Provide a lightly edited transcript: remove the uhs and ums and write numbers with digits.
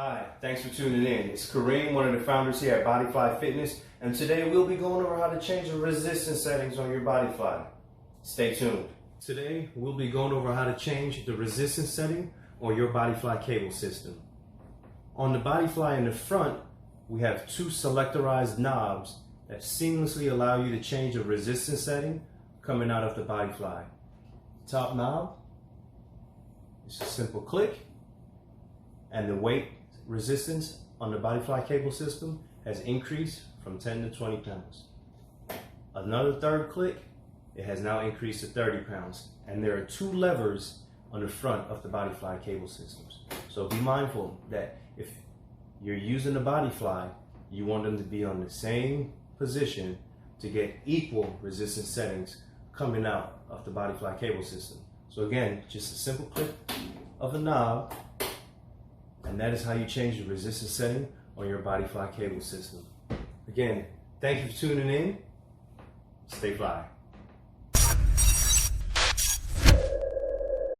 Hi, thanks for tuning in. It's Kareem, one of the founders here at BodyFly Fitness, and today we'll be going over how to change the resistance settings on your BodyFly. Stay tuned. Today we'll be going over how to change the resistance setting on your BodyFly cable system. On the BodyFly in the front, we have two selectorized knobs that seamlessly allow you to change the resistance setting coming out of the BodyFly. Top knob, it's a simple click, and the weight resistance on the BodyFly cable system has increased from 10 to 20 pounds. Another third click, it has now increased to 30 pounds. And there are two levers on the front of the BodyFly cable systems. So be mindful that if you're using the BodyFly, you want them to be on the same position to get equal resistance settings coming out of the BodyFly cable system. So again, just a simple click of a knob, and that is how you change the resistance setting on your BodyFly cable system. Again, thank you for tuning in. Stay fly.